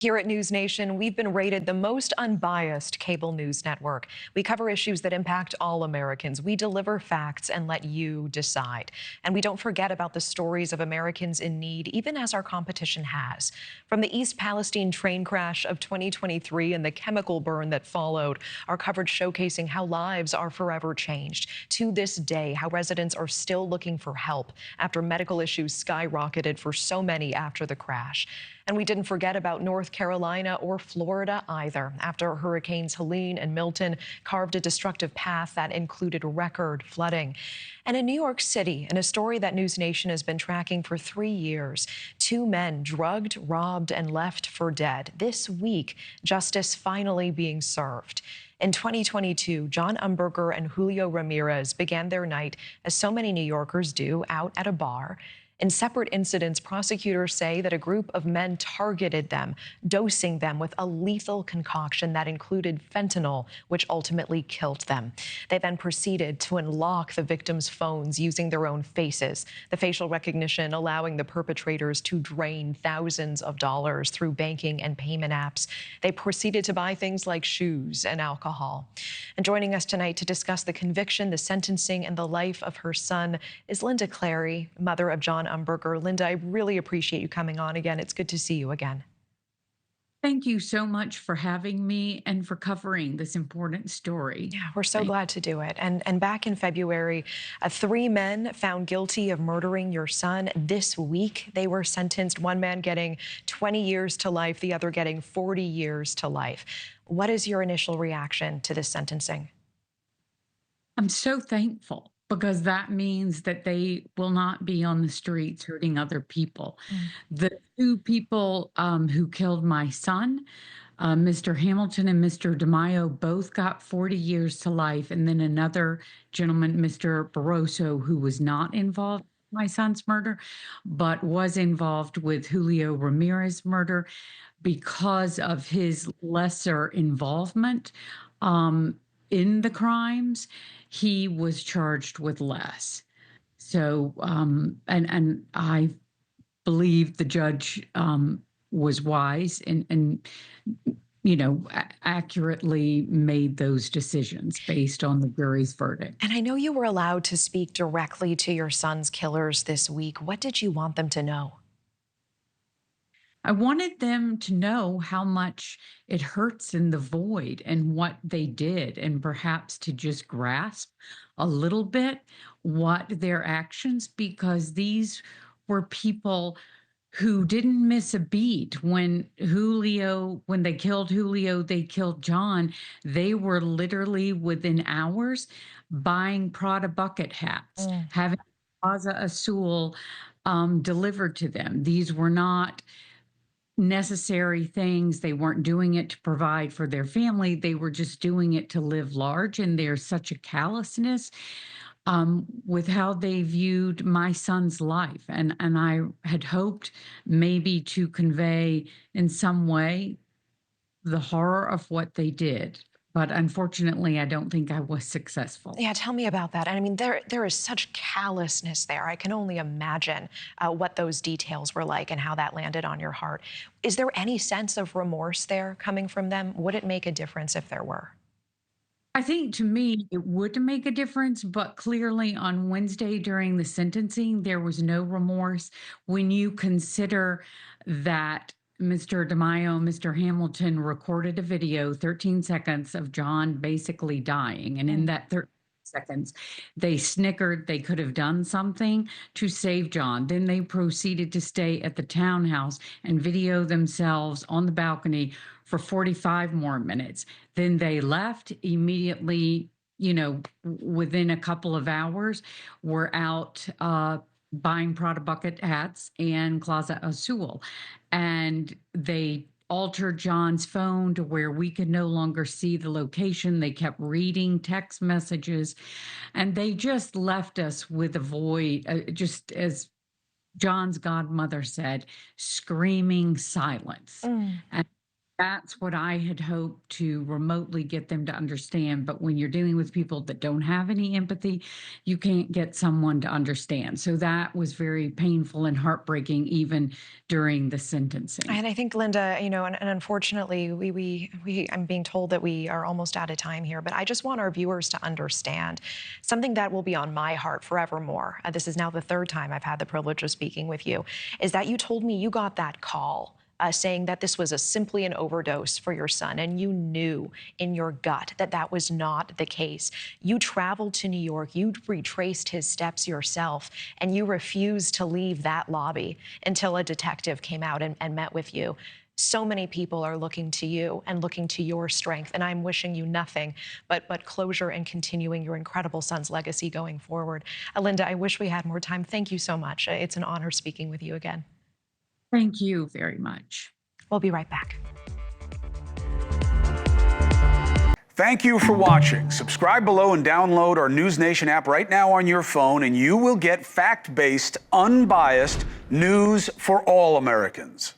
Here at News Nation, we've been rated the most unbiased cable news network. We cover issues that impact all Americans. We deliver facts and let you decide. And we don't forget about the stories of Americans in need, even as our competition has. From the East Palestine train crash of 2023 and the chemical burn that followed, our coverage showcasing how lives are forever changed. To this day, how residents are still looking for help after medical issues skyrocketed for so many after the crash. And we didn't forget about North Carolina or Florida either, after Hurricanes Helene and Milton carved a destructive path that included record flooding. And in New York City, in a story that News Nation has been tracking for 3 years, 2 men drugged, robbed, and left for dead. This week, justice finally being served. In 2022, John Umberger and Julio Ramirez began their night, as so many New Yorkers do, out at a bar. In separate incidents, prosecutors say that a group of men targeted them, dosing them with a lethal concoction that included fentanyl, which ultimately killed them. They then proceeded to unlock the victims' phones using their own faces, the facial recognition allowing the perpetrators to drain thousands of dollars through banking and payment apps. They proceeded to buy things like shoes and alcohol. And joining us tonight to discuss the conviction, the sentencing, and the life of her son is Linda Clary, mother of John Umberger. Linda, I really appreciate you coming on again. It's good to see you again. Thank you so much for having me and for covering this important story. Yeah, we're so glad to do it. And back in February, 3 men found guilty of murdering your son. This week, they were sentenced, one man getting 20 years to life, the other getting 40 years to life. What is your initial reaction to this sentencing? I'm so thankful because that means that they will not be on the streets hurting other people. Mm. The 2 people who killed my son, Mr. Hamilton and Mr. DeMaio, both got 40 years to life. And then another gentleman, Mr. Barroso, who was not involved in my son's murder, but was involved with Julio Ramirez's murder because of his lesser involvement in the crimes, he was charged with less. So, and I believe the judge was wise and accurately made those decisions based on the jury's verdict. And I know you were allowed to speak directly to your son's killers this week. What did you want them to know? I wanted them to know how much it hurts in the void and what they did, and perhaps to just grasp a little bit what their actions, because these were people who didn't miss a beat. When they killed Julio, they killed John. They were literally within hours buying Prada bucket hats, Mm. having Plaza Azul delivered to them. These were not necessary things. They weren't doing it to provide for their family. They were just doing it to live large. And there's such a callousness with how they viewed my son's life. And I had hoped maybe to convey in some way the horror of what they did. But unfortunately, I don't think I was successful. Yeah, tell me about that. I mean, there is such callousness there. I can only imagine what those details were like and how that landed on your heart. Is there any sense of remorse there coming from them? Would it make a difference if there were? I think to me, it would make a difference, but clearly on Wednesday during the sentencing, there was no remorse. When you consider that Mr. DeMaio, Mr. Hamilton recorded a video, 13 seconds of John basically dying. And in Mm. that 13 seconds, they snickered they could have done something to save John. Then they proceeded to stay at the townhouse and video themselves on the balcony for 45 more minutes. Then they left immediately, within a couple of hours, were out buying Prada bucket hats and Plaza Azul. And they altered John's phone to where we could no longer see the location. They kept reading text messages and they just left us with a void, just as John's godmother said, screaming silence. Mm. That's what I had hoped to remotely get them to understand. But when you're dealing with people that don't have any empathy, you can't get someone to understand. So that was very painful and heartbreaking, even during the sentencing. And I think, Linda, and unfortunately, I'm being told that we are almost out of time here, but I just want our viewers to understand something that will be on my heart forevermore. This is now the third time I've had the privilege of speaking with you, is that you told me you got that call saying that this was simply an overdose for your son, and you knew in your gut that that was not the case. You traveled to New York, you retraced his steps yourself, and you refused to leave that lobby until a detective came out and met with you. So many people are looking to you and looking to your strength, and I'm wishing you nothing but closure and continuing your incredible son's legacy going forward. Linda, I wish we had more time. Thank you so much. It's an honor speaking with you again. Thank you very much. We'll be right back. Thank you for watching. Subscribe below and download our NewsNation app right now on your phone, and you will get fact-based, unbiased news for all Americans.